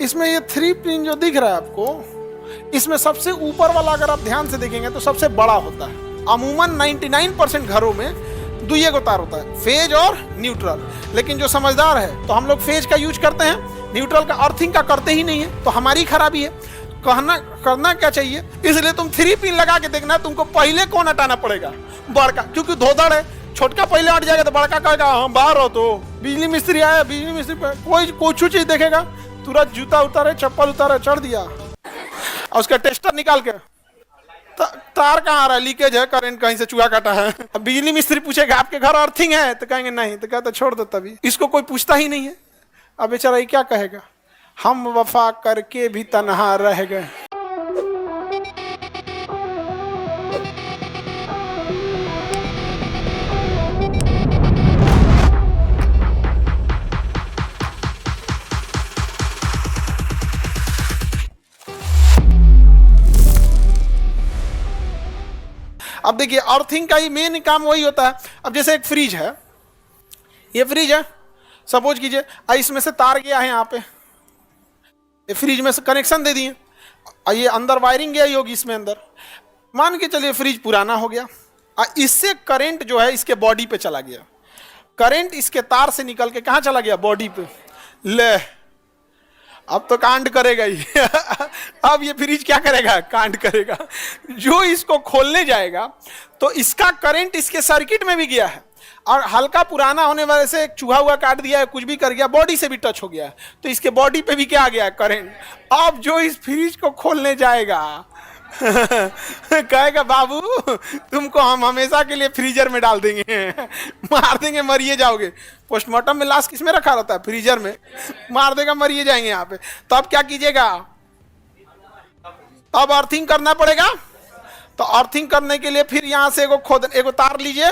इसमें ये 3 पिन जो दिख रहा है आपको, इसमें सबसे ऊपर वाला अगर आप ध्यान से देखेंगे तो सबसे बड़ा होता है। अमूमन 99% घरों में दुइये को तार होता है, फेज और न्यूट्रल। लेकिन जो समझदार है तो हम लोग फेज का यूज करते हैं, न्यूट्रल का अर्थिंग का करते ही नहीं है, तो हमारी खराबी है। करना क्या चाहिए, इसलिए तुम 3 पिन लगा के देखना, तुमको पहले कौन हटाना पड़ेगा, बड़का, क्योंकि धोधड़ है। छोटका पहले हट जाएगा तो बड़का कहेगा हम बाहर हो। तो बिजली मिस्त्री आया, बिजली मिस्त्री पे कोई कुछ चीज देखेगा, तुरंत जूता उतारे, चप्पल उतारे, चढ़ दिया और उसका टेस्टर निकाल के तार कहाँ आ रहा है, लीकेज है, करंट कहीं से चूहा काटा है। अब बिजली मिस्त्री पूछेगा आपके घर अर्थिंग है, तो कहेंगे नहीं, तो कहते छोड़ दो। तभी इसको कोई पूछता ही नहीं है। अब बेचारा ये क्या कहेगा, हम वफा करके भी तन्हा रह गए। अब देखिए अर्थिंग का ही मेन काम वही होता है। अब जैसे एक फ्रिज है, ये फ्रिज है, सपोज कीजिए इसमें से तार गया है, यहाँ पे ये फ्रिज में से कनेक्शन दे दिए, ये अंदर वायरिंग गया ही होगी इसमें अंदर। मान के चलिए फ्रिज पुराना हो गया, इससे करंट जो है इसके बॉडी पे चला गया, करंट इसके तार से निकल के कहाँ चला गया, बॉडी पे। ले अब तो कांड करेगा ही अब ये फ्रिज क्या करेगा, कांड करेगा। जो इसको खोलने जाएगा तो इसका करंट इसके सर्किट में भी गया है, और हल्का पुराना होने वाले से एक चूहा हुआ काट दिया है, कुछ भी कर गया, बॉडी से भी टच हो गया है, तो इसके बॉडी पे भी क्या आ गया है, करंट। अब जो इस फ्रिज को खोलने जाएगा कहेगा बाबू तुमको हम हमेशा के लिए फ्रीजर में डाल देंगे मार देंगे, मरिए जाओगे। पोस्टमार्टम में लाश किस में रखा रहता है, फ्रीजर में, मार देगा, मरिए जाएंगे यहाँ पे। तो अब क्या कीजिएगा, अब अर्थिंग करना पड़ेगा। तो अर्थिंग करने के लिए फिर यहाँ से एगो तार लीजिए,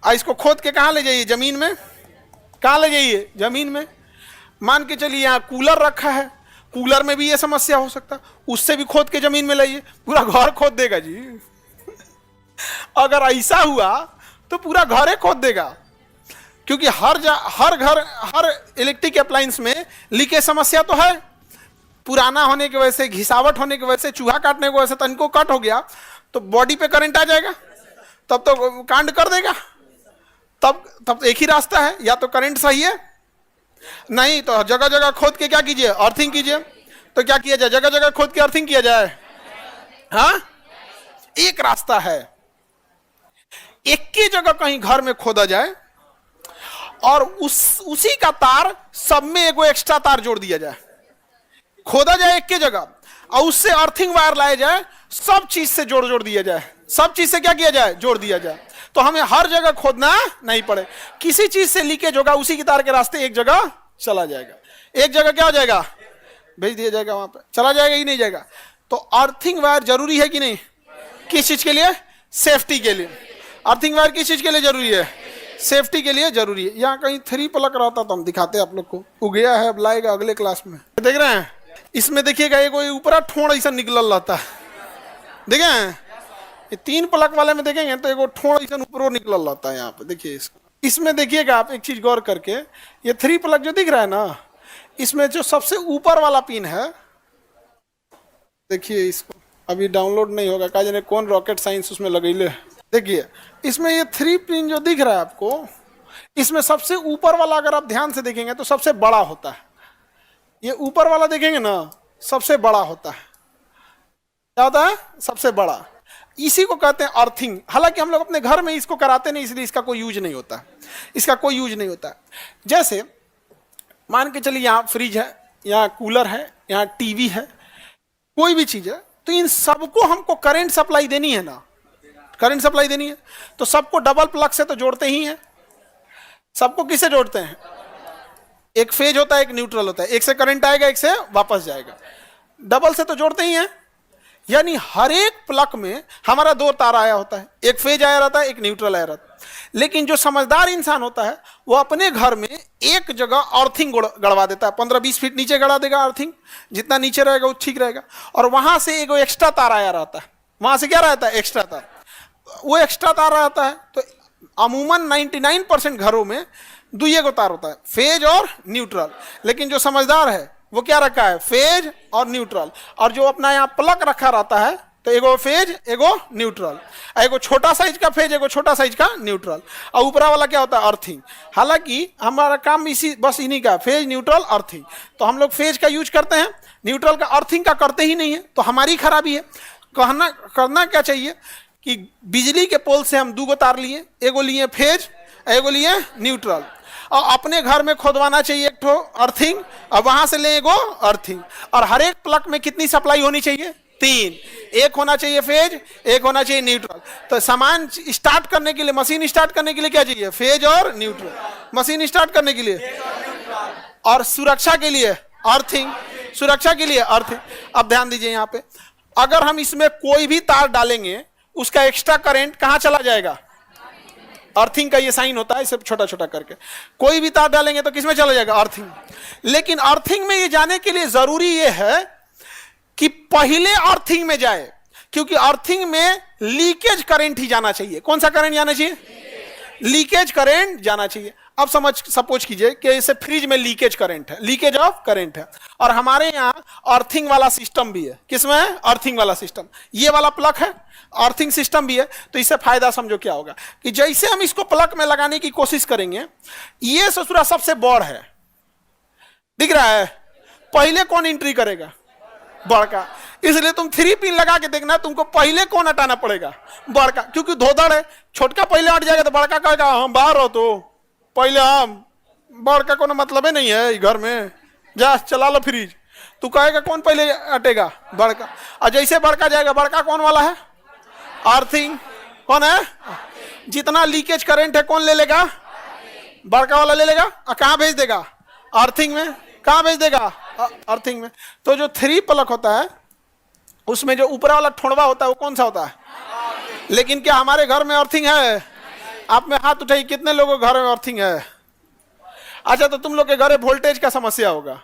और इसको खोद के कहाँ ले जाइए, जमीन में। कहाँ ले जाइए, जमीन में। मान के चलिए यहाँ कूलर रखा है, कूलर में भी ये समस्या हो सकता है, उससे भी खोद के जमीन में लाइए, पूरा घर खोद देगा जी अगर ऐसा हुआ तो पूरा घर ही खोद देगा, क्योंकि हर घर, हर इलेक्ट्रिक अप्लायंस में लीकेज समस्या तो है। पुराना होने की वजह से, घिसावट होने की वजह से, चूहा काटने की वजह से तनको कट हो गया तो बॉडी पे करंट आ जाएगा, तब तो कांड कर देगा। तब एक ही रास्ता है, या तो करंट सही है, नहीं तो जगह जगह खोद के क्या कीजिए, अर्थिंग कीजिए। तो क्या किया जाए, जगह जगह खोद के अर्थिंग किया जाए। हाँ, एक रास्ता है, एक ही जगह कहीं घर में खोदा जाए और उसी का तार सब में एगो एक्स्ट्रा तार जोड़ दिया जाए, खोदा जाए एक ही जगह, और उससे अर्थिंग वायर लाया जाए, सब चीज से जोड़ दिया जाए, सब चीज से क्या किया जाए, जोड़ दिया जाए। तो हमें हर जगह खोदना नहीं पड़े, किसी चीज से लीकेज होगा उसी की तार के रास्ते एक जगह चला जाएगा, एक जगह क्या हो जाएगा, भेज दिया जाएगा, वहां पे चला जाएगा ही नहीं जाएगा। तो अर्थिंग वायर जरूरी है कि नहीं, किस चीज के लिए, सेफ्टी के लिए। अर्थिंग वायर किस चीज के लिए जरूरी है, सेफ्टी के लिए जरूरी है। यहाँ कहीं 3 प्लग रहता तो हम दिखाते आप लोग को, वो गया है, अब लाएगा अगले क्लास में। देख रहे हैं, इसमें देखिएगा एक ऊपरा ठोड़ ऐसा निकल रहता है, देखें ये 3 प्लग वाले में देखेंगे तो एगो ठोड़ ऐसा ऊपर निकल रहता है। यहाँ पे देखिए, इसमें देखिएगा आप एक चीज गौर करके, ये 3 प्लग जो दिख रहा है ना, इसमें जो सबसे ऊपर वाला पिन है, देखिए इसको अभी डाउनलोड नहीं होगा, कहा जाने कौन रॉकेट साइंस उसमें लगेले। देखिए इसमें ये 3 पिन जो दिख रहा है आपको, इसमें सबसे ऊपर वाला अगर आप ध्यान से देखेंगे तो सबसे बड़ा होता है। ये ऊपर वाला देखेंगे ना, सबसे बड़ा होता है। क्या होता है, सबसे बड़ा। इसी को कहते हैं अर्थिंग। हालांकि हम लोग अपने घर में इसको कराते नहीं, इसलिए इसका कोई यूज नहीं होता, इसका कोई यूज नहीं होता। जैसे मान के चलिए यहाँ फ्रिज है, यहाँ कूलर है, यहाँ टीवी है, कोई भी चीज है, तो इन सबको हमको करंट सप्लाई देनी है ना, करंट सप्लाई देनी है, तो सबको डबल प्लग से तो जोड़ते ही हैं। सबको किससे जोड़ते हैं, एक फेज होता है, एक न्यूट्रल होता है, एक से करंट आएगा, एक से वापस जाएगा, डबल से तो जोड़ते ही हैं। यानी हर एक प्लग में हमारा 2 तार आया होता है, एक फेज आया रहता है, एक न्यूट्रल आया रहता है। लेकिन जो समझदार इंसान होता है वो अपने घर में एक जगह अर्थिंग गड़वा देता है, 15-20 फीट नीचे गड़ा देगा अर्थिंग, जितना नीचे रहेगा वो ठीक रहेगा, और वहां से एगो एक्स्ट्रा तार आया रहता है, वहां से क्या रहता है, एक्स्ट्रा तार, वो एक्स्ट्रा तार रहता है। तो अमूमन 99% घरों में दुइये को तार होता है, फेज और न्यूट्रल। लेकिन जो समझदार है वो क्या रखा है, फेज और न्यूट्रल। और जो अपना यहाँ प्लग रखा रहता है तो एगो फेज एगो न्यूट्रल, एगो छोटा साइज का फेज एगो छोटा साइज का न्यूट्रल, और ऊपरा वाला क्या होता है, अर्थिंग। हालांकि हमारा काम इसी बस इन्हीं का, फेज न्यूट्रल अर्थिंग। तो हम लोग फेज का यूज करते हैं, न्यूट्रल का अर्थिंग का करते ही नहीं है, तो हमारी खराबी है। करना क्या चाहिए कि बिजली के पोल से हम 2 गो तार लिए, एगो लिए फेज एगो लिए न्यूट्रल, और अपने घर में खोदवाना चाहिए एक ठो अर्थिंग, और वहां से ले एगो अर्थिंग। और हर एक प्लग में कितनी सप्लाई होनी चाहिए, 3, एक होना चाहिए फेज, एक होना चाहिए न्यूट्रल। तो सामान स्टार्ट करने के लिए, मशीन स्टार्ट करने के लिए क्या चाहिए, फेज और न्यूट्रल, मशीन स्टार्ट करने के लिए। और सुरक्षा के लिए अर्थिंग, सुरक्षा के लिए अर्थिंग। अब ध्यान दीजिए यहाँ पे, अगर हम इसमें कोई भी तार डालेंगे उसका एक्स्ट्रा करंट कहां चला जाएगा, अर्थिंग का ये साइन होता है, इसे छोटा छोटा करके कोई भी तार डालेंगे तो किसमें चला जाएगा, अर्थिंग। लेकिन अर्थिंग में ये जाने के लिए जरूरी ये है कि पहले अर्थिंग में जाए, क्योंकि अर्थिंग में लीकेज करंट ही जाना चाहिए। कौन सा करंट जाना चाहिए, लीकेज करंट जाना चाहिए। अब सपोज कीजिए कि इसे फ्रिज में लीकेज करंट है, लीकेज ऑफ करंट है, और हमारे यहाँ अर्थिंग वाला सिस्टम भी है। किसमें है, अर्थिंग वाला सिस्टम, ये वाला प्लग है, अर्थिंग सिस्टम भी है। तो इससे फायदा समझो क्या होगा कि जैसे हम इसको प्लग में लगाने की कोशिश करेंगे, ये ससुरा सबसे बड़ है, दिख रहा है, पहले कौन एंट्री करेगा, बड़का। इसलिए तुम 3 पिन लगा के देखना, तुमको पहले कौन हटाना पड़ेगा, बड़का, क्योंकि धोधड़ है। छोटका पहले हट जाएगा तो बड़का कहेगा हम बाहर हो, तो पहले हम, बड़का को मतलब ही नहीं है घर में, जा चला लो फ्रिज। तू कहेगा कौन पहले हटेगा, बड़का। और जैसे बड़का जाएगा, बड़का कौन वाला है, अर्थिंग। कौन है, जितना लीकेज करंट है कौन ले लेगा, बड़का वाला ले लेगा। और कहां भेज देगा, अर्थिंग में। कहां भेज देगा, अर्थिंग में। तो जो 3 प्लग होता है उसमें जो ऊपर वाला ठोड़वा होता है वो कौन सा होता है। लेकिन क्या हमारे घर में अर्थिंग है, आप में हाथ उठाइए कितने लोगों के घर में अर्थिंग है। अच्छा, तो तुम लोग के घर में वोल्टेज का समस्या होगा,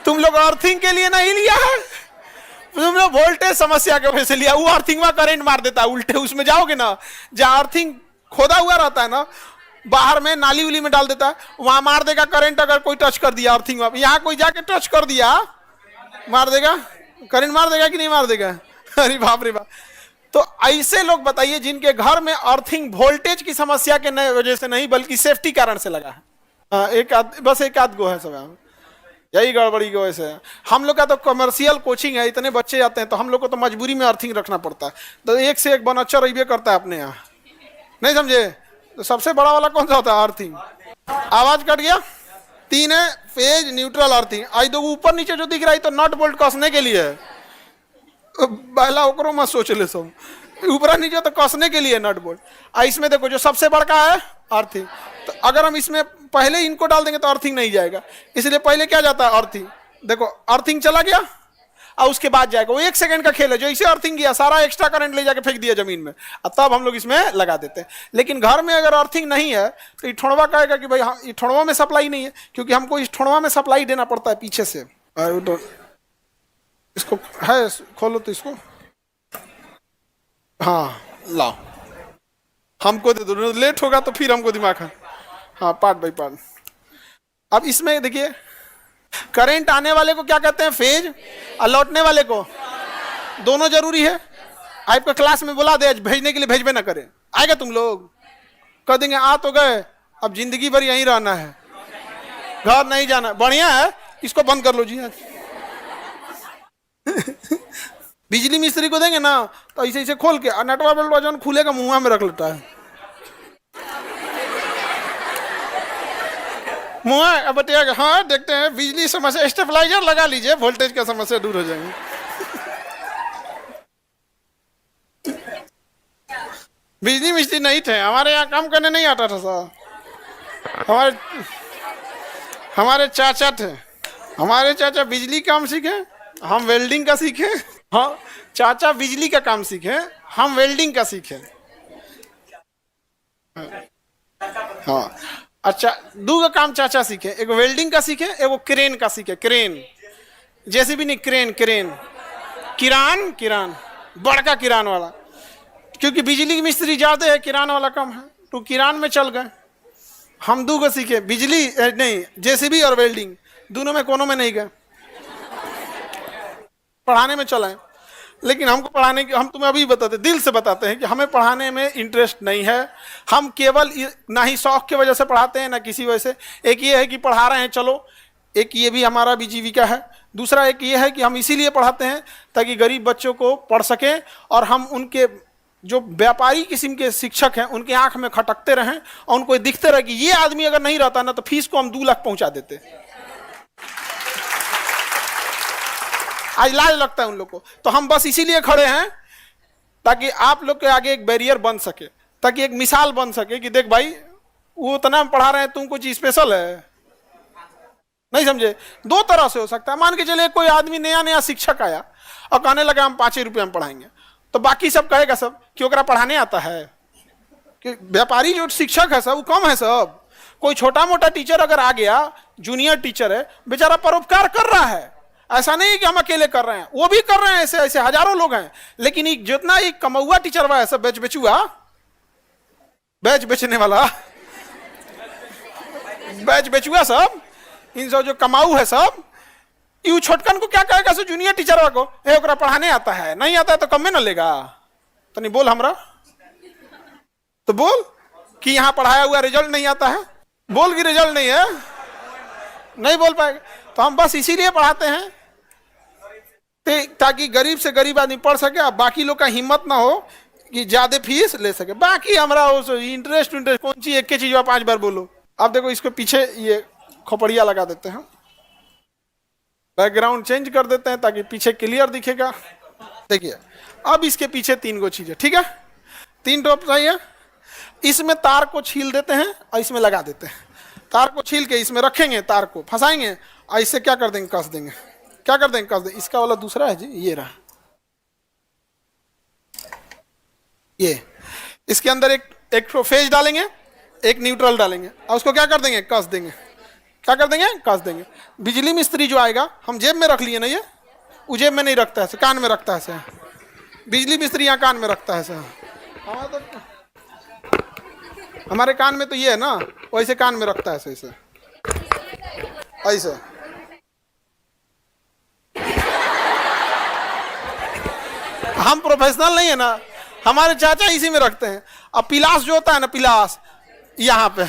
तुम लोग अर्थिंग के लिए नहीं लिया है, तुम लोग वोल्टेज समस्या के वजह से लिया। वो अर्थिंग में करंट मार देता है उल्टे, उसमें जाओगे ना, जहां अर्थिंग खोदा हुआ रहता है ना, बाहर में नाली उली में डाल देता है, वहां मार देगा करंट। अगर कोई टच कर दिया अर्थिंग में, यहाँ कोई जाके टच कर दिया, मार देगा करंट, मार देगा कि नहीं मार देगा, अरे बाप रे बाप। तो ऐसे लोग बताइए जिनके घर में अर्थिंग वोल्टेज की समस्या के वजह से नहीं बल्कि सेफ्टी कारण से लगा है। बस एक आध गो है सब, यही गड़बड़ी की वजह से। हम लोग का तो कमर्शियल कोचिंग है, इतने बच्चे आते हैं, तो हम लोग को तो मजबूरी में अर्थिंग रखना पड़ता है। तो एक से एक बनच्चा रहिए करता है अपने यहाँ, नहीं समझे। तो सबसे बड़ा वाला कौन सा होता है, अर्थिंग। आवाज कट गया। 3 है फेज न्यूट्रल अर्थिंग। आई दो ऊपर नीचे जो दिख रहा है तो नट बोल्ट कसने के लिए है, पहला ओकरो मत सोच ले, सब ऊपर नीचे तो कसने के लिए नट बोल्ट। इसमें देखो जो सबसे बड़का है अर्थिंग, तो अगर हम इसमें पहले इनको डाल देंगे तो अर्थिंग नहीं जाएगा, इसलिए पहले क्या जाता है, अर्थिंग। देखो अर्थिंग चला गया और उसके बाद जाएगा, वो 1 सेकंड का खेल है। जो इसे अर्थिंग किया सारा एक्स्ट्रा करंट ले जाके फेंक दिया जमीन में, और तब हम लोग इसमें लगा देते हैं। लेकिन घर में अगर अर्थिंग नहीं है तो ये ठोड़वा कहेगा कि भाई ये ठोड़वा में सप्लाई नहीं है, क्योंकि हमको इस ठोड़वा में सप्लाई देना पड़ता है पीछे से। इसको है, खोलो तो इसको, हाँ लाओ, हमको दे दो, लेट होगा तो फिर हमको दिमाग है। हाँ, पार्ट बाई पार्ट। अब इसमें देखिए, करंट आने वाले को क्या कहते हैं, फेज, और लौटने वाले को, दोनों जरूरी है। आपका क्लास में बोला दे भेजने के लिए, भेजबे ना करें, आएगा तुम लोग कह देंगे आ तो गए, अब जिंदगी भर यहीं रहना है, घर नहीं जाना। बढ़िया है, इसको बंद कर लो जी। बिजली मिस्त्री को देंगे ना तो ऐसे ऐसे खोल के नटवा बल्टवा जो खुलेगा मुंह में रख लेता है, मुँह बतिया। हाँ देखते हैं, बिजली समस्या, स्टेबलाइजर लगा लीजिए, वोल्टेज का समस्या दूर हो जाएंगे। बिजली मिस्त्री नहीं थे हमारे यहाँ, काम करने नहीं आता था सर। हमारे चाचा थे, हमारे चाचा बिजली काम सीखे, हम वेल्डिंग का सीखे। हाँ, चाचा बिजली का काम सीखे, हम वेल्डिंग का सीखे। हाँ अच्छा, 2 का काम चाचा सीखे, एक वेल्डिंग का सीखे, एक वो क्रेन का सीखे। क्रेन जैसे भी नहीं, क्रेन क्रेन, किरान किरान, बड़का किरान वाला, क्योंकि बिजली की मिस्त्री ज्यादा है, किरान वाला कम है, तो किरान में चल गए। हम 2 को सीखे, बिजली नहीं जेसीबी और वेल्डिंग। दोनों में कोनों में नहीं गए, पढ़ाने में चले। लेकिन हमको पढ़ाने की, हम तुम्हें अभी बताते, दिल से बताते हैं कि हमें पढ़ाने में इंटरेस्ट नहीं है। हम केवल ना ही शौक की वजह से पढ़ाते हैं ना किसी वजह से। एक ये है कि पढ़ा रहे हैं चलो, एक ये भी हमारा भी जीविका है। दूसरा एक ये है कि हम इसीलिए पढ़ाते हैं ताकि गरीब बच्चों को पढ़ सकें और हम उनके जो व्यापारी किस्म के शिक्षक हैं उनके आंख में खटकते रहें और उनको दिखते रहे कि ये आदमी अगर नहीं रहता ना तो फीस को हम 2 लाख पहुंचा देते। आज लाज लगता है उन लोग को। तो हम बस इसीलिए खड़े हैं ताकि आप लोग के आगे एक बैरियर बन सके, ताकि एक मिसाल बन सके कि देख भाई वो इतना पढ़ा रहे हैं, तुम कुछ स्पेशल है। नहीं समझे? 2 तरह से हो सकता है। मान के चलिए कोई आदमी नया नया शिक्षक आया और कहने लगा हम 5 रुपये में पढ़ाएंगे, तो बाकी सब कहेगा सब कि ओकरा पढ़ाने आता है। कि व्यापारी जो शिक्षक है सब वो कम है सब। कोई छोटा मोटा टीचर अगर आ गया, जूनियर टीचर है, बेचारा परोपकार कर रहा है। ऐसा नहीं कि हम अकेले कर रहे हैं, वो भी कर रहे हैं, ऐसे ऐसे हजारों लोग हैं। लेकिन जितना एक कमौआ टीचर हुआ है सब बेचुआ, बैच बेचने वाला, बैच बेचुआ सब, इन सब जो कमाऊ है सब, यू छोटकन को क्या कहेगा? सो जूनियर टीचर को ए ओकरा पढ़ाने आता है, नहीं आता है तो कम में ना लेगा। तो नहीं बोल हमरा, तो बोल कि यहाँ पढ़ाया हुआ रिजल्ट नहीं आता है, बोल कि रिजल्ट नहीं है, नहीं बोल पाएगा। तो हम बस इसीलिए पढ़ाते हैं ताकि गरीब से गरीब आदमी पढ़ सके और बाकी लोग का हिम्मत ना हो कि ज्यादा फीस ले सके। बाकी हमारा इंटरेस्ट कौन सी एक चीज 5 बार बोलो। अब देखो इसको पीछे ये खोपड़िया लगा देते हैं, बैकग्राउंड चेंज कर देते हैं ताकि पीछे क्लियर दिखेगा। देखिए अब इसके पीछे 3 गो चीजें, ठीक है, 3 टॉप चाहिए। इसमें तार को छील देते हैं और इसमें लगा देते हैं। तार को छील के इसमें रखेंगे, तार को फंसाएंगे और इससे क्या कर देंगे? कस देंगे। क्या कर देंगे? कस देंगे। इसका वाला दूसरा है जी, ये रहा, ये इसके अंदर एक फेज डालेंगे, एक न्यूट्रल डालेंगे और उसको क्या कर देंगे? कस देंगे। क्या कर देंगे? कस देंगे। बिजली मिस्त्री जो आएगा, हम जेब में रख लिए ना, ये वो जेब में नहीं रखता है, कान में रखता है। बिजली मिस्त्री यहाँ कान में रखता है। हमारे कान में तो ये है ना, वैसे कान में रखता है ऐसे ऐसे। हम प्रोफेशनल नहीं है ना, हमारे चाचा इसी में रखते हैं। अब पिलास जो होता है ना, पिलास यहाँ पे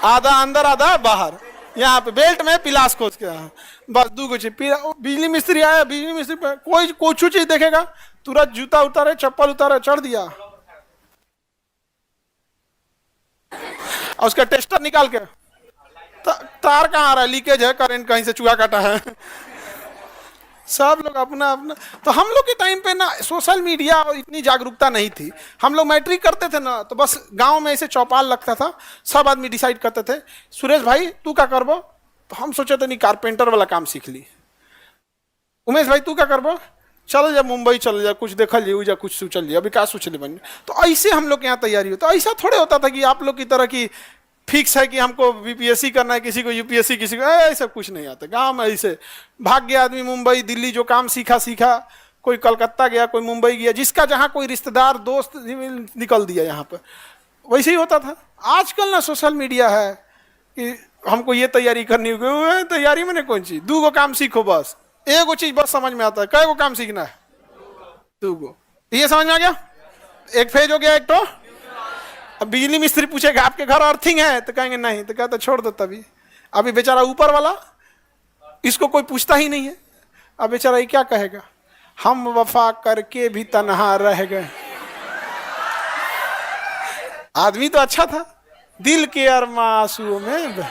आधा अंदर आधा बाहर, यहाँ पे बेल्ट में पिलास खोज के बस 2 गो चीज। बिजली मिस्त्री आया, बिजली मिस्त्री पे कोई कुछ चीज देखेगा, तुरंत जूता उतारे, चप्पल उतारे, चढ़ दिया और उसका टेस्टर निकाल के तार कहाँ आ रहा है, लीकेज है, करंट कहीं से चूहा काटा है। सब लोग अपना अपना। तो हम लोग के टाइम पे ना सोशल मीडिया और इतनी जागरूकता नहीं थी। हम लोग मैट्रिक करते थे ना तो बस गांव में ऐसे चौपाल लगता था, सब आदमी डिसाइड करते थे सुरेश भाई तू क्या करबो, तो हम सोचे थे नहीं कारपेंटर वाला काम सीख ली। उमेश भाई तू क्या करबो, चल जा मुंबई चल जा, कुछ देखल जी जा, कुछ सोचल जी, अभी क्या सोचले बन। तो ऐसे हम लोग के यहाँ तैयारी हो। तो ऐसा थोड़े होता था कि आप लोग की तरह की फिक्स है कि हमको बीपीएससी करना है, किसी को यूपीएससी, किसी को ऐसा कुछ नहीं आता। गांव में ऐसे भाग गया आदमी मुंबई दिल्ली, जो काम सीखा, कोई कलकत्ता गया, कोई मुंबई गया, जिसका जहाँ कोई रिश्तेदार दोस्त निकल दिया यहाँ पर, वैसे ही होता था। आजकल ना सोशल मीडिया है कि हमको ये तैयारी करनी होगी, तैयारी मैंने कौन सी, 2 गो काम सीखो बस, 1 गो चीज बस समझ में आता है। कै गो काम सीखना है? 2 गो। ये समझ में आ गया? एक फेज हो गया, एक तो। अब बिजली मिस्त्री पूछेगा आपके घर अर्थिंग है, तो कहेंगे नहीं, तो कहते छोड़ दो। तभी अभी बेचारा ऊपर वाला, इसको कोई पूछता ही नहीं है। अब बेचारा ये क्या कहेगा, हम वफा करके भी तन्हा रह गए। आदमी तो अच्छा था, दिल के अरमासूओं में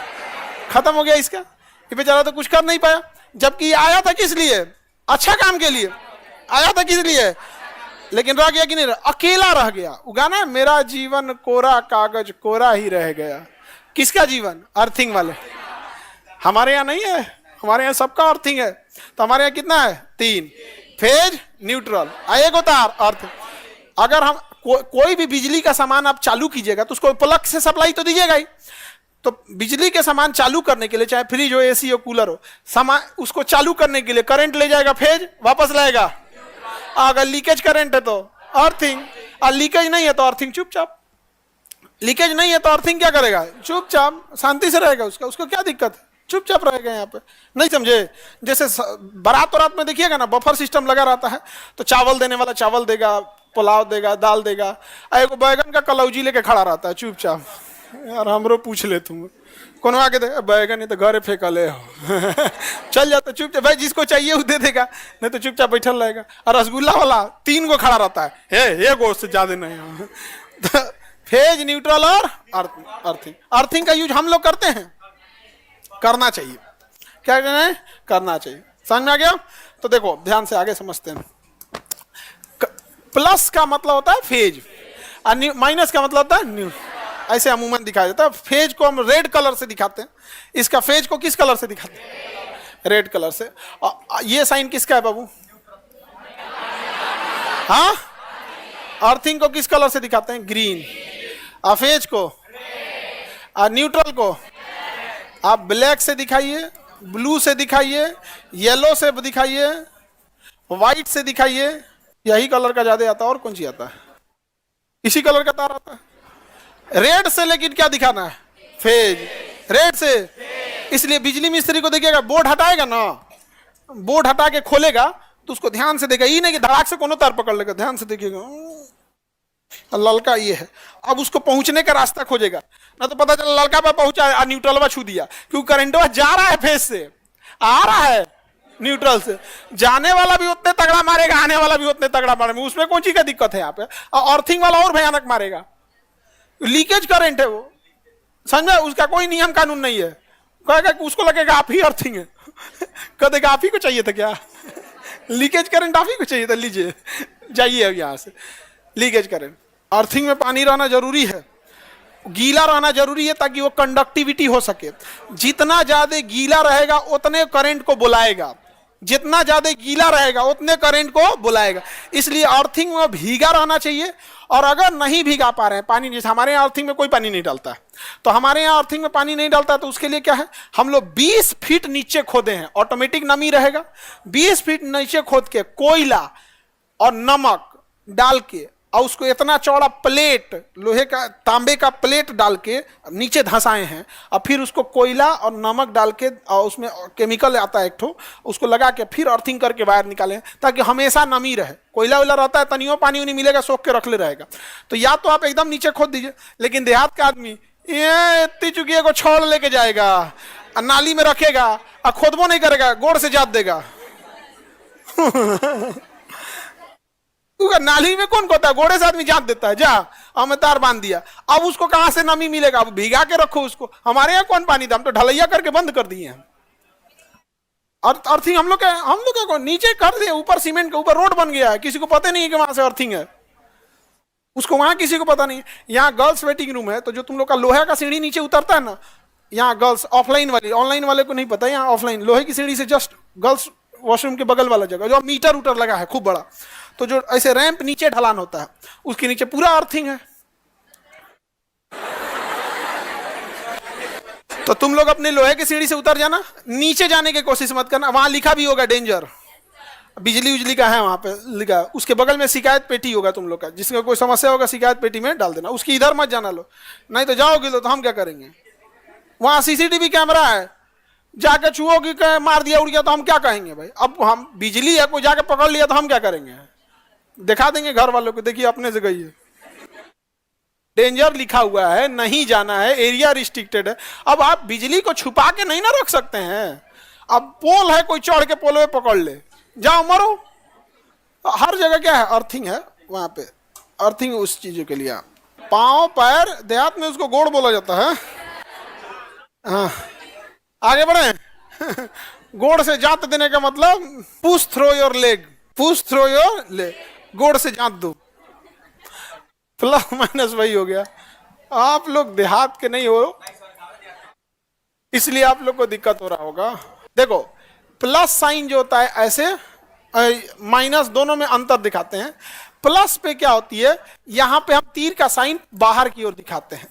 खत्म हो गया इसका। ये बेचारा तो कुछ कर नहीं पाया, जबकि आया था किस लिए? अच्छा काम के लिए आया था। किस लिए? लेकिन रह गया कि नहीं? अकेला रह गया। वो गाना, मेरा जीवन कोरा कागज कोरा ही रह गया। किसका जीवन? अर्थिंग वाले। हमारे यहाँ नहीं है, हमारे यहाँ सबका अर्थिंग है। तो हमारे यहाँ कितना है? 3 फेज, न्यूट्रल, एक तार, अर्थ। अगर हम कोई भी बिजली का सामान आप चालू कीजिएगा तो उसको प्लग से सप्लाई तो दीजिएगा ही। तो बिजली के सामान चालू करने के लिए, चाहे फ्रिज हो, एसी हो, कूलर हो, सामान उसको चालू करने के लिए करंट ले जाएगा फेज, वापस लाएगा। अगर लीकेज करंट है तो अर्थिंग, और लीकेज नहीं है तो अर्थिंग चुपचाप। लीकेज नहीं है तो अर्थिंग क्या करेगा? चुपचाप शांति से रहेगा। उसको क्या दिक्कत है? चुपचाप रहेगा यहाँ पे, नहीं समझे। जैसे बारात और रात में देखिएगा ना, बफर सिस्टम लगा रहता है, तो चावल देने वाला चावल देगा, पुलाव देगा, दाल देगा, एक बैगन का कलौजी लेके खड़ा रहता है चुपचाप। यार हमरो पूछ ले तुम, कौन आके दे बैगन, नहीं तो घरे फेंकले हो चल जाता चुपचाप, भाई जिसको चाहिए वो दे देगा, नहीं तो चुपचाप बैठल रहेगा। और रसगुल्ला वाला 3 गो खड़ा रहता है, ये गोश्त ज्यादा नहीं तो फेज, न्यूट्रल और अर्थिंग। अर्थिंग का यूज हम लोग करते हैं, करना चाहिए। क्या कहना है? करना चाहिए। समझ में आ गया? तो देखो ध्यान से आगे समझते हैं। प्लस का मतलब होता है फेज और माइनस का मतलब होता है न्यू। ऐसे अमूमन दिखाया जाता है। फेज को हम रेड कलर से दिखाते हैं, इसका फेज को किस कलर से दिखाते हैं? रेड कलर से। ये साइन किसका है बाबू? हाँ, अर्थिंग को किस कलर से दिखाते हैं? ग्रीन। और फेज को और न्यूट्रल को आप ब्लैक से दिखाइए, ब्लू से दिखाइए, येलो से दिखाइए, व्हाइट से दिखाइए। यही कलर का ज्यादा आता है। और कौन सी आता है? इसी कलर का तार आता है। रेड से लेकिन क्या दिखाना है? फेज। रेड से इसलिए बिजली मिस्त्री को देखिएगा, बोर्ड हटाएगा ना, बोर्ड हटा के खोलेगा तो उसको ध्यान से देगा, ये नहीं कि धड़ाक से कोनो तार पकड़ लेगा। ध्यान से देखिएगा, ललका ये है, अब उसको पहुंचने का रास्ता खोजेगा, ना तो पता चला ललका पे पहुंचा, न्यूट्रल छू दिया, क्योंकि करंट जा रहा है फेज से, आ रहा है न्यूट्रल से। जाने वाला भी उतने तगड़ा मारेगा, आने वाला भी उतने तगड़ा मारेगा, उसमें कौन सी का दिक्कत है यहाँ पे? और अर्थिंग वाला और भयानक मारेगा, लीकेज करंट है वो, समझा? उसका कोई नियम कानून नहीं है। कहेगा कि उसको लगेगा आप ही अर्थिंग है कहेगा आप ही को चाहिए था क्या? लीकेज करंट आप ही को चाहिए था, लीजिए जाइए अब यहाँ से। लीकेज करंट, अर्थिंग में पानी रहना जरूरी है, गीला रहना जरूरी है ताकि वो कंडक्टिविटी हो सके। जितना ज्यादा गीला रहेगा उतने करंट को बुलाएगा, जितना ज्यादा गीला रहेगा उतने करंट को बुलाएगा। इसलिए अर्थिंग में भीगा रहना चाहिए। और अगर नहीं भीगा पा रहे हैं पानी, जैसे हमारे यहाँ अर्थिंग में कोई पानी नहीं डालता है, तो हमारे यहाँ अर्थिंग में पानी नहीं डालता है, तो उसके लिए क्या है, हम लोग 20 फीट नीचे खोदे हैं, ऑटोमेटिक नमी रहेगा। 20 फीट नीचे खोद के कोयला और नमक डाल के, और उसको इतना चौड़ा प्लेट, लोहे का तांबे का प्लेट डाल के नीचे धंसाए हैं, और फिर उसको कोयला और नमक डाल के, और उसमें केमिकल आता है एक ठो, उसको लगा के फिर अर्थिंग करके बाहर निकाले, ताकि हमेशा नमी रहे। कोयला वोयला रहता है, तनियो पानी उनी मिलेगा, सोख के रख ले रहेगा। तो या तो आप एकदम नीचे खोद दीजिए, लेकिन देहात का आदमी ये इतनी चुकी को छोड़ लेके जाएगा, नाली में रखेगा और खोदबो नहीं करेगा, गोड़ से जात देगा नाली में कौन खोता है? घोड़े से आदमी जात देता है, जा हमें तार बांध दिया। अब उसको कहां से नमी मिलेगा? अब भिगा के रखो उसको। हमारे यहाँ कौन पानी था? हम तो ढलैया करके बंद कर दिए हैं। और अर्थिंग हम लोग का नीचे कर दिए, ऊपर सीमेंट के ऊपर रोड बन गया है, किसी को पता नहीं है कि वहां से अर्थिंग है, उसको वहां किसी को पता नहीं है। यहाँ गर्ल्स वेटिंग रूम है, तो जो तुम लोग का लोहे का सीढ़ी नीचे उतरता है ना, यहाँ गर्ल्स ऑफलाइन वाली, ऑनलाइन वाले को नहीं पता, यहाँ ऑफलाइन लोहे की सीढ़ी से जस्ट गर्ल्स वॉशरूम के बगल वाला जगह जो मीटर उटर लगा है खूब बड़ा, तो जो ऐसे रैंप नीचे ढलान होता है, उसके नीचे पूरा अर्थिंग है। तो तुम लोग अपने लोहे की सीढ़ी से उतर जाना, नीचे जाने की कोशिश मत करना। वहां लिखा भी होगा डेंजर, बिजली उजली का है वहां पे लिखा, उसके बगल में शिकायत पेटी होगा तुम लोग का, जिसका कोई समस्या होगा शिकायत पेटी में डाल देना। उसकी इधर मत जाना लो, नहीं तो जाओगे तो हम क्या करेंगे? वहां सीसीटीवी कैमरा है, जाके छुओगी मार दिया उड़ गया तो हम क्या कहेंगे भाई? अब हम बिजली है, कोई जाके पकड़ लिया तो हम क्या करेंगे? दिखा देंगे घर वालों को, देखिए अपने से गई है, डेंजर लिखा हुआ है, नहीं जाना है, एरिया रिस्ट्रिक्टेड है। अब आप बिजली को छुपा के नहीं ना रख सकते हैं। अब पोल है, कोई चढ़ के पोल में पकड़ ले, जाओ मरो। हर जगह क्या है? अर्थिंग है वहां पे, अर्थिंग उस चीजों के लिए। पांव पैर, देहात में उसको गोड़ बोला जाता है। हाँ, आगे बढ़े गोड़ से जात देने का मतलब push through your leg, push through your leg, गोड़ से जात दो। प्लस माइनस वही हो गया। आप लोग देहात के नहीं हो, इसलिए आप लोग को दिक्कत हो रहा होगा। देखो प्लस साइन जो होता है ऐसे, माइनस दोनों में अंतर दिखाते हैं। प्लस पे क्या होती है, यहां पे हम तीर का साइन बाहर की ओर दिखाते हैं।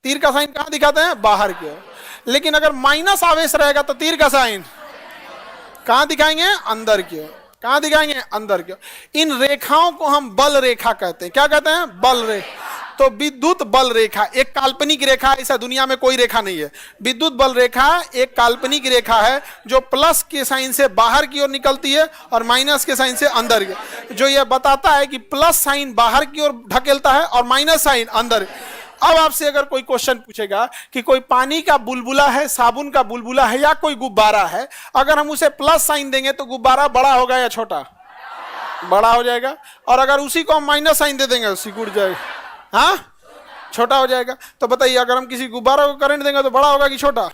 तीर का साइन कहां दिखाते हैं? बाहर की ओर। लेकिन अगर माइनस आवेश रहेगा तो तीर का साइन कहां दिखाएंगे? अंदर की ओर। कहां दिखाएंगे? अंदर की ओर। इन रेखाओं को हम बल रेखा कहते हैं। क्या कहते हैं? बल रेखा। तो विद्युत बल रेखा एक काल्पनिक रेखा, ऐसा दुनिया में कोई रेखा नहीं है। विद्युत बल रेखा एक काल्पनिक रेखा है जो प्लस के साइन से बाहर की ओर निकलती है और माइनस के साइन से अंदर की, जो यह बताता है कि प्लस साइन बाहर की ओर ढकेलता है और माइनस साइन अंदर। अब आपसे अगर कोई क्वेश्चन पूछेगा कि कोई पानी का बुलबुला है, साबुन का बुलबुला है या कोई गुब्बारा है, अगर हम उसे प्लस साइन देंगे तो गुब्बारा बड़ा होगा या छोटा? बड़ा हो जाएगा। और अगर उसी को हम माइनस साइन दे देंगे सिकुड़ जाएगा, हाँ छोटा हो जाएगा। तो बताइए अगर हम किसी गुब्बारा को करंट देंगे तो बड़ा होगा कि छोटा?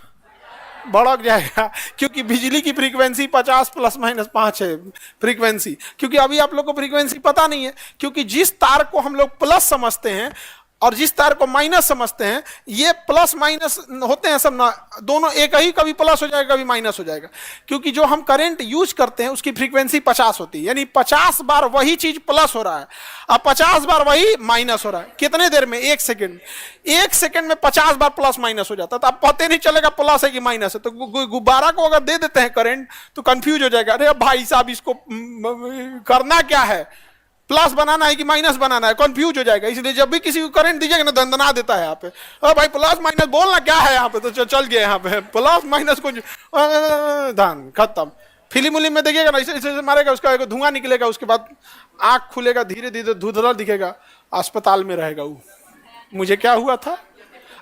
बड़ा हो जाएगा, क्योंकि बिजली की फ्रीक्वेंसी 50 + - 5 है फ्रीक्वेंसी। क्योंकि अभी आप लोग को फ्रीक्वेंसी पता नहीं है, क्योंकि जिस तार को हम लोग प्लस समझते हैं और जिस तार को माइनस समझते हैं, ये प्लस माइनस होते हैं सब ना, दोनों एक ही, कभी प्लस हो जाएगा कभी माइनस हो जाएगा। क्योंकि जो हम करंट यूज करते हैं उसकी फ्रीक्वेंसी 50 होती है, यानी 50 बार वही चीज प्लस हो रहा है और 50 बार वही माइनस हो रहा है। कितने देर में? 1 सेकेंड। 1 सेकेंड में 50 बार प्लस माइनस हो जाता है, तो अब पता नहीं चलेगा प्लस है कि माइनस है। तो गुब्बारा को अगर दे देते हैं करंट तो कंफ्यूज हो जाएगा, अरे भाई साहब इसको करना क्या है, प्लस बनाना है कि माइनस बनाना है, कंफ्यूज हो जाएगा। इसलिए जब भी किसी को करंट दीजिएगा ना, दंदना देता है यहाँ पे, अरे भाई प्लस माइनस बोलना क्या है यहाँ पे, तो चल गया यहाँ पे प्लस माइनस कुछ धान खत्म। फिल्म उलिम में देखिएगा ना, ऐसे मारेगा, उसका एक धुआं निकलेगा, उसके बाद आंख खुलेगा, धीरे धीरे धुंधला दिखेगा, अस्पताल में रहेगा वो, मुझे क्या हुआ था।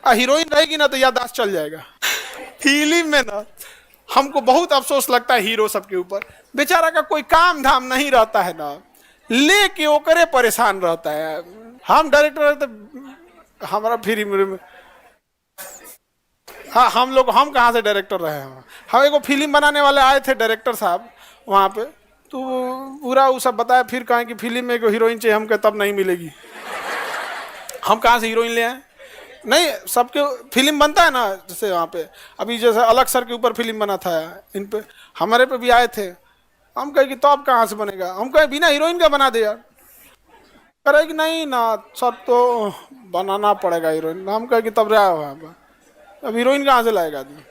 हीरोइन रहेगी ना तो याददाश्त चल जाएगा। फिल्म में ना हमको बहुत अफसोस लगता है हीरो सबके ऊपर, बेचारा का कोई काम धाम नहीं रहता है ना, लेके ओकरे परेशान रहता है। हम डायरेक्टर तो हमारा फिल्म, हाँ हम कहाँ से डायरेक्टर रहे हैं। हम एगो फिल्म बनाने वाले आए थे डायरेक्टर साहब वहाँ पे, तो पूरा वो सब बताया, फिर कहें कि फिल्म में एगो हीरोइन चाहिए, हम कहे तब नहीं मिलेगी। हम कहाँ से हीरोइन ले आए? नहीं, सबके फिल्म बनता है ना, जैसे वहाँ पे अभी जैसे अलग सर के ऊपर फिल्म बना था, इन पे हमारे पे भी आए थे। हम कहे कि तो अब कहाँ से बनेगा? हम कहे बिना हीरोइन का बना दे यार। करे कि नहीं ना सब तो बनाना पड़ेगा हीरोइन। हम कहे कि तब रहा हुआ, अब हीरोइन कहाँ से लाएगा आदमी?